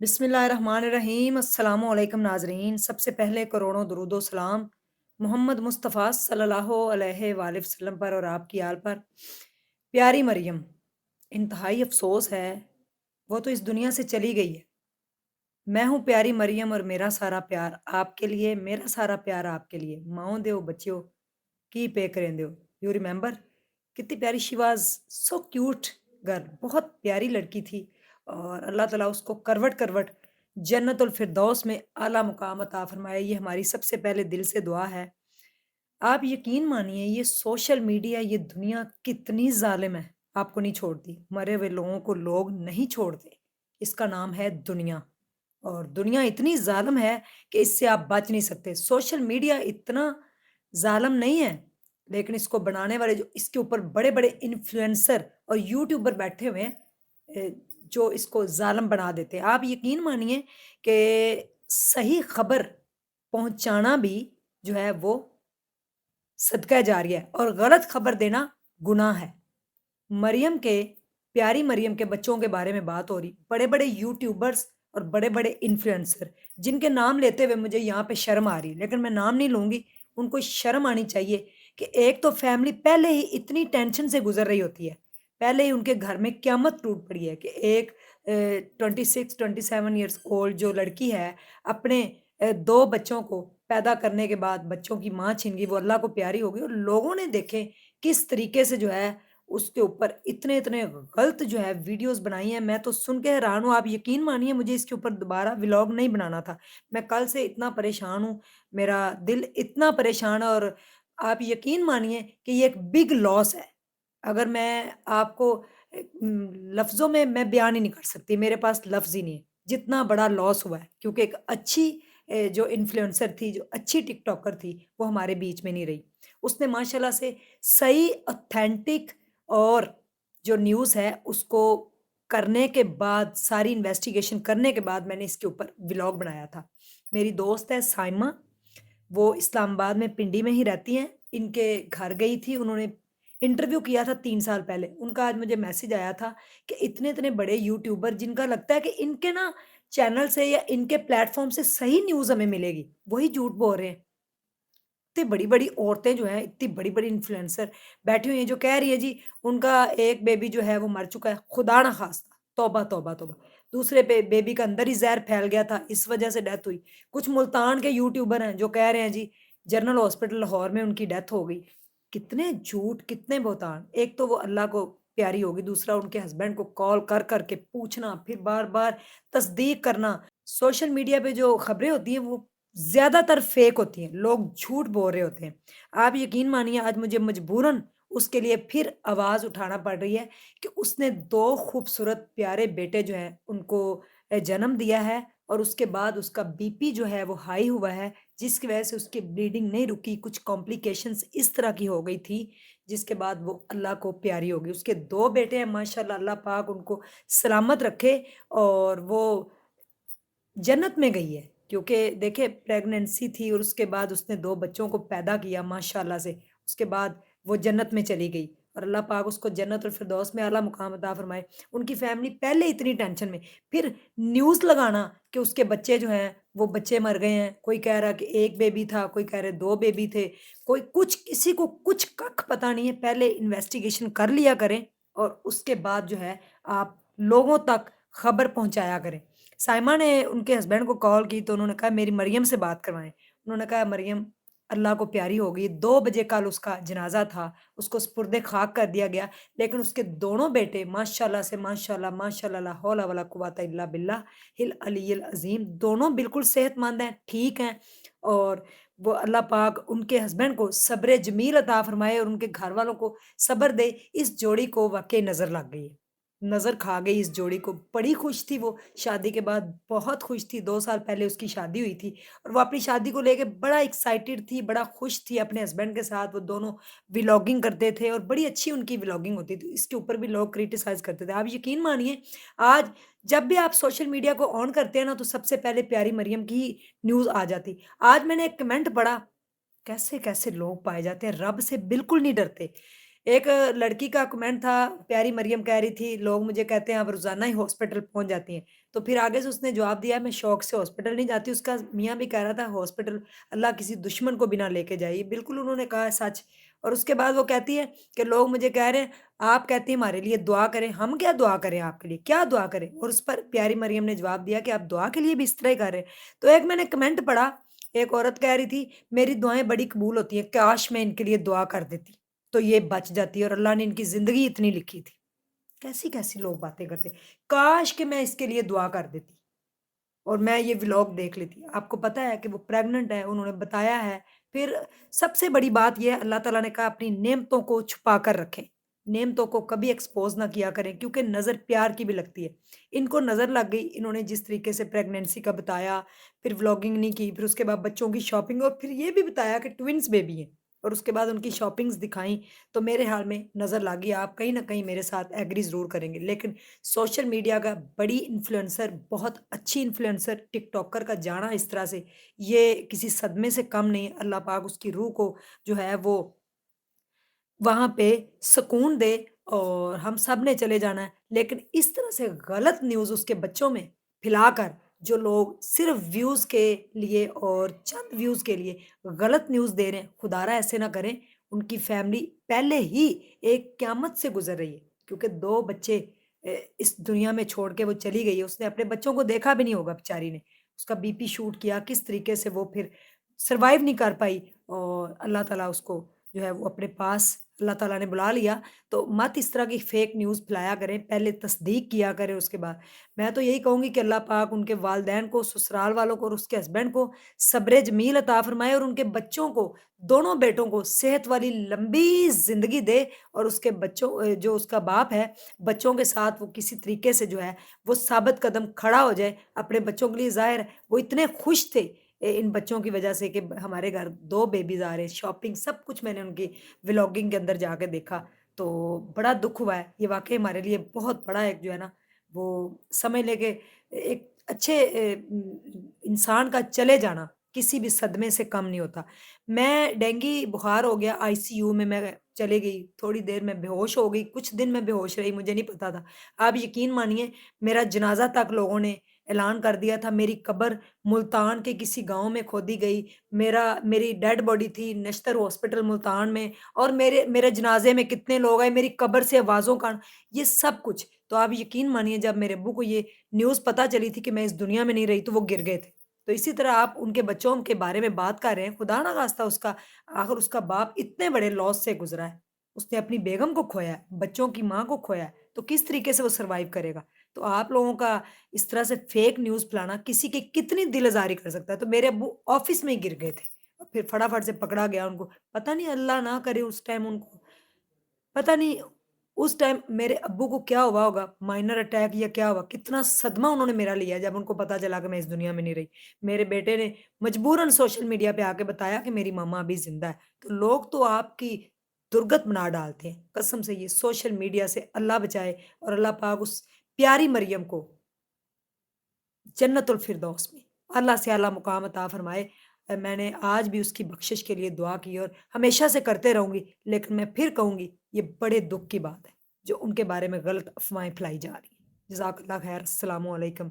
बिस्मिल्लाहिर्रहमानिर्रहीम अस्सलाम वालेकुम नाजरीन। सबसे पहले करोड़ों दरूद व सलाम मोहम्मद मुस्तफ़ा सल्लल्लाहु अलैहि वसल्लम पर और आपकी आल पर। प्यारी मरियम, इंतहाई अफसोस है, वो तो इस दुनिया से चली गई है। मैं हूँ प्यारी मरियम और मेरा सारा प्यार आपके लिए, मेरा सारा प्यार आपके लिए। माओ दो बच्चियों की पे करें दो। You remember? कितनी प्यारी she was so cute girl, बहुत प्यारी लड़की थी और अल्लाह ताला उसको करवट-करवट जन्नतुल फ़िरदौस में आला मुकाम अता फ़रमाए, ये हमारी सबसे पहले दिल से दुआ है। आप यकीन मानिए ये सोशल मीडिया, ये दुनिया कितनी ज़ालिम है, आपको नहीं छोड़ती। मरे हुए लोगों को लोग नहीं छोड़ते। इसका नाम है दुनिया और दुनिया इतनी ज़ालिम है कि इससे आप बच नहीं सकते। सोशल मीडिया इतना ज़ालिम नहीं है, लेकिन इसको बनाने वाले जो इसके ऊपर बड़े-बड़े इन्फ्लुएंसर और यूट्यूबर बैठे हुए हैं जो इसको ज़ालिम बना देते हैं। आप यकीन मानिए कि सही खबर पहुँचाना भी जो है वो सदका जारिया है और गलत खबर देना गुनाह है। मरियम के प्यारी मरियम के बच्चों के बारे में बात हो रही। बड़े-बड़े यूट्यूबर्स और बड़े-बड़े इन्फ्लुएंसर जिनके नाम लेते हुए मुझे यहाँ पे शर्म आ रही है, लेकिन मैं नाम नहीं लूँगी। उनको शर्म आनी चाहिए कि एक तो फैमिली पहले ही इतनी टेंशन से गुज़र रही होती है। पहले ही उनके घर में क़यामत टूट पड़ी है कि एक 26-27 इयर्स ओल्ड जो लड़की है, अपने 2 बच्चों को पैदा करने के बाद बच्चों की माँ छिन गई, वो अल्लाह को प्यारी हो गई और लोगों ने देखें किस तरीके से जो है उसके ऊपर इतने-इतने गलत जो है वीडियोज़ बनाई हैं, मैं तो सुन के हैरान हूँ। आप यकीन मानिए मुझे इसके ऊपर दोबारा व्लॉग नहीं बनाना था। मैं कल से इतना परेशान हूँ, मेरा दिल इतना परेशान है और आप यकीन मानिए कि ये एक बिग लॉस है। अगर मैं आपको लफ्ज़ों में मैं बयान ही नहीं कर सकती, मेरे पास लफ्ज़ ही नहीं है, जितना बड़ा लॉस हुआ है। क्योंकि एक अच्छी जो इन्फ्लुएंसर थी, जो अच्छी टिकटॉकर थी, वो हमारे बीच में नहीं रही। उसने माशाल्लाह से सही ऑथेंटिक और जो न्यूज़ है उसको करने के बाद सारी इन्वेस्टिगेशन करने के बाद मैंने इसके ऊपर व्लॉग बनाया था। मेरी दोस्त है साइमा, वो इस्लामाबाद में पिंडी में ही रहती हैं। इनके घर गई थी, उन्होंने इंटरव्यू किया था 3 साल पहले। उनका आज मुझे मैसेज आया था कि इतने-इतने बड़े यूट्यूबर जिनका लगता है कि इनके ना चैनल से या इनके प्लेटफ़ॉर्म से सही न्यूज़ हमें मिलेगी, वही झूठ बोल रहे हैं। इतनी बड़ी-बड़ी औरतें जो हैं, इतनी बड़ी-बड़ी इन्फ्लुएंसर बैठी हुई हैं, जो कह रही है जी उनका एक बेबी जो है वो मर चुका है। खुदा ना ख़ास्ता, तौबा, तौबा, तौबा। दूसरे बेबी का अंदर ही ज़हर फैल गया था, इस वजह से डेथ हुई। कुछ मुल्तान के यूट्यूबर हैं जो कह रहे हैं जी जनरल हॉस्पिटल लाहौर में उनकी डेथ हो गई। कितने झूठ, कितने बहतान। एक तो वो अल्लाह को प्यारी होगी, दूसरा उनके हस्बैंड को कॉल कर-कर के पूछना, फिर बार-बार तस्दीक करना। सोशल मीडिया पे जो खबरें होती हैं वो ज़्यादातर फ़ेक होती हैं, लोग झूठ बोल रहे होते हैं। आप यकीन मानिए आज मुझे मजबूरन उसके लिए फिर आवाज़ उठाना पड़ रही है कि उसने 2 खूबसूरत प्यारे बेटे जो हैं उनको जन्म दिया है और उसके बाद उसका बीपी जो है वो हाई हुआ है, जिसकी वज़ह से उसकी ब्लीडिंग नहीं रुकी, कुछ कॉम्प्लिकेशंस इस तरह की हो गई थी, जिसके बाद वो अल्लाह को प्यारी हो गई। उसके 2 बेटे हैं माशाल्लाह, अल्लाह पाक उनको सलामत रखे और वो जन्नत में गई है क्योंकि देखिए प्रेगनेंसी थी और उसके बाद उसने 2 बच्चों को पैदा किया माशाल्लाह से। उसके बाद वो जन्नत में चली गई और अल्लाह पाक उसको जन्नतुल फ़िरदौस में आला मुकाम अता फ़रमाए। उनकी फैमिली पहले इतनी टेंशन में, फिर न्यूज़ लगाना कि उसके बच्चे जो हैं, वो बच्चे मर गए हैं। कोई कह रहा है कि 1 बेबी था, कोई कह रहे 2 बेबी थे, कोई कुछ किसी को कुछ कख पता नहीं है। पहले इन्वेस्टिगेशन कर लिया करें और उसके बाद जो है आप लोगों तक खबर पहुँचाया करें। साइमा ने उनके हस्बैंड को कॉल की तो उन्होंने कहा मेरी मरियम से बात करवाएँ। उन्होंने कहा मरियम अल्लाह को प्यारी हो गई। 2 बजे कल उसका जनाज़ा था, उसको सुपुर्द खाक कर दिया गया। लेकिन उसके दोनों बेटे माशाल्लाह से माशाल्लाह, माशाल्लाह ला हौला वला कुव्वता इल्ला बिल्लाह हिल अलिय्यिल अज़ीम दोनों बिल्कुल सेहतमंद हैं, ठीक हैं और वो अल्लाह पाक उनके हस्बैंड को सब्र जमील अता फ़रमाए और उनके घरवालों को सब्र दे। इस जोड़ी को वाक़ई नज़र लग गई है। नज़र खा गई इस जोड़ी को। बड़ी खुश थी वो शादी के बाद, बहुत खुश थी। 2 साल पहले उसकी शादी हुई थी और वो अपनी शादी को लेके बड़ा एक्साइटेड थी, बड़ा खुश थी अपने हस्बैंड के साथ। वो दोनों व्लॉगिंग करते थे और बड़ी अच्छी उनकी व्लॉगिंग होती थी। इसके ऊपर भी लोग क्रिटिसाइज़ करते थे। आप यकीन मानिए आज जब भी आप सोशल मीडिया को ऑन करते हैं ना, तो सबसे पहले प्यारी मरियम की ही न्यूज़ आ जाती। आज मैंने एक कमेंट पढ़ा, कैसे-कैसे लोग पाए जाते हैं, रब से बिल्कुल नहीं डरते। ایک लड़की का कमेंट था, प्यारी मरियम कह रही थी, लोग मुझे कहते हैं आप रोज़ाना ही हॉस्पिटल पहुँच जाती हैं। तो फिर आगे से उसने जवाब दिया, मैं शौक से हॉस्पिटल नहीं जाती। उसका मियाँ भी कह रहा था हॉस्पिटल अल्लाह किसी दुश्मन को भी ना लेके जाए। ये बिल्कुल उन्होंने कहा है सच। और उसके बाद वो कहती है कि लोग मुझे कह रहे हैं, आप कहती हैं हमारे लिए दुआ करें, हम क्या दुआ करें आपके लिए? क्या दुआ करें? और उस पर प्यारी मरियम ने जवाब दिया कि आप दुआ के लिए भी इस तरह ही कर रहे हैं। तो एक मैंने कमेंट पढ़ा, एक औरत कह रही थी, मेरी दुआएँ बड़ी कबूल होती हैं, काश मैं इनके लिए दुआ कर देती। तो ये बच जाती और अल्लाह ने इनकी ज़िंदगी इतनी लिखी थी। कैसी-कैसी लोग बातें करते। काश कि मैं इसके लिए दुआ कर देती और मैं ये व्लॉग देख लेती। आपको पता है कि वो प्रेग्नेंट है, उन्होंने बताया है। फिर सबसे बड़ी बात ये है अल्लाह ताला ने कहा अपनी नेमतों को छुपा कर रखें। नेमतों को कभी एक्सपोज़ ना किया करें क्योंकि नज़र प्यार की भी लगती है। इनको नज़र लग गई, इन्होंने जिस तरीके से प्रेगनेंसी का बताया, फिर व्लॉगिंग नहीं की, फिर उसके बाद बच्चों की शॉपिंग और फिर ये भी बताया कि ट्विन्स बेबी हैं और उसके बाद उनकी शॉपिंग्स दिखाई, तो मेरे हाल में नज़र लग गई। आप कहीं न कहीं मेरे साथ एग्री ज़रूर करेंगे। लेकिन सोशल मीडिया का बड़ी इन्फ्लुएंसर, बहुत अच्छी इन्फ्लुएंसर, टिकटॉकर का जाना इस तरह से, ये किसी सदमे से कम नहीं। अल्लाह पाक उसकी रूह को जो है वो वहाँ पे सुकून दे और हम सब ने चले जाना है। लेकिन इस तरह से गलत न्यूज़ उसके बच्चों में फैलाकर जो लोग सिर्फ़ व्यूज़ के लिए और चंद व्यूज़ के लिए गलत न्यूज़ दे रहे हैं, खुदारा ऐसे ना करें। उनकी फैमिली पहले ही एक क़यामत से गुज़र रही है क्योंकि 2 बच्चे इस दुनिया में छोड़ के वो चली गई है। उसने अपने बच्चों को देखा भी नहीं होगा बेचारी ने। उसका बीपी शूट किया, किस तरीके से वो फिर सर्वाइव नहीं कर पाई और अल्लाह ताला उसको जो है वो अपने पास अल्लाह ताला ने बुला लिया। तो मत इस तरह की फ़ेक न्यूज़ फैलाया करें, पहले तस्दीक किया करें उसके बाद। मैं तो यही कहूँगी कि अल्लाह पाक उनके वालिदैन को, ससुराल वालों को और उसके हस्बैंड को सब्र जमील अता फ़रमाए और उनके बच्चों को, दोनों बेटों को सेहत वाली लंबी ज़िंदगी दे और उसके बच्चों जो उसका बाप है, बच्चों के साथ वो किसी तरीके से जो है, वो साबित कदम खड़ा हो जाए अपने बच्चों के लिए। ज़ाहिर है, वो इतने खुश थे इन बच्चों की वजह से कि हमारे घर 2 बेबीज़ आ रहे हैं, शॉपिंग सब कुछ मैंने उनकी व्लॉगिंग के अंदर जाके देखा, तो बड़ा दुःख हुआ है। ये वाक़ई हमारे लिए बहुत बड़ा एक जो है ना, वो समझ लें कि एक अच्छे इंसान का चले जाना किसी भी सदमे से कम नहीं होता। मैं डेंगी बुखार हो गया, आईसीयू में मैं चली गई, थोड़ी देर में बेहोश हो गई, कुछ दिन मैं बेहोश रही, मुझे नहीं पता था। आप यकीन मानिए मेरा जनाज़ा तक लोगों ने ऐलान कर दिया था, मेरी कब्र मुल्तान के किसी गाँव में खोदी गई। मेरी डेड बॉडी थी नश्तर हॉस्पिटल मुल्तान में और मेरे जनाज़े में कितने लोग आए, मेरी कब्र से आवाज़ों का ये सब कुछ। तो आप यकीन मानिए जब मेरे अब्बू को ये न्यूज़ पता चली थी कि मैं इस दुनिया में नहीं रही, तो वो गिर गए थे। तो इसी तरह आप उनके बच्चों के बारे में बात कर रहे हैं, खुदा ना खास्ता उसका आखिर उसका बाप इतने बड़े लॉस से गुज़रा है। उसने अपनी बेगम को खोया है, बच्चों की माँ को खोया है, तो किस तरीके से वो सर्वाइव करेगा? तो आप लोगों का इस तरह से फेक न्यूज़ फैलाना किसी की कितनी दिल आज़ारी कर सकता है। तो मेरे अब्बू ऑफ़िस में ही गिर गए थे। और फिर फटाफट से पकड़ा गया उनको। पता नहीं अल्लाह ना करे उस टाइम उनको पता नहीं उस टाइम मेरे अब्बू को क्या हुआ होगा, माइनर अटैक या क्या हुआ, कितना सदमा उन्होंने मेरा लिया जब उनको पता चला कि मैं इस दुनिया में नहीं रही। मेरे बेटे ने मजबूरन सोशल मीडिया पे आके बताया कि मेरी मम्मा अभी ज़िंदा है। तो लोग तो आपकी दुर्गत बना डालते हैं। कसम से ये सोशल मीडिया से अल्लाह बचाए और अल्लाह पाक उस प्यारी मरियम को जन्नतुल फ़िरदौस में अल्लाह से आला मुकाम अता फ़रमाए। मैंने आज भी उसकी बख़्शिश के लिए दुआ की और हमेशा से करते रहूँगी। लेकिन मैं फिर कहूँगी ये बड़े दुःख की बात है, जो उनके बारे में गलत अफ़वाहें फैलाई जा रही हैं। जज़ाकल्लाह ख़ैर, अस्सलामु अलैकुम।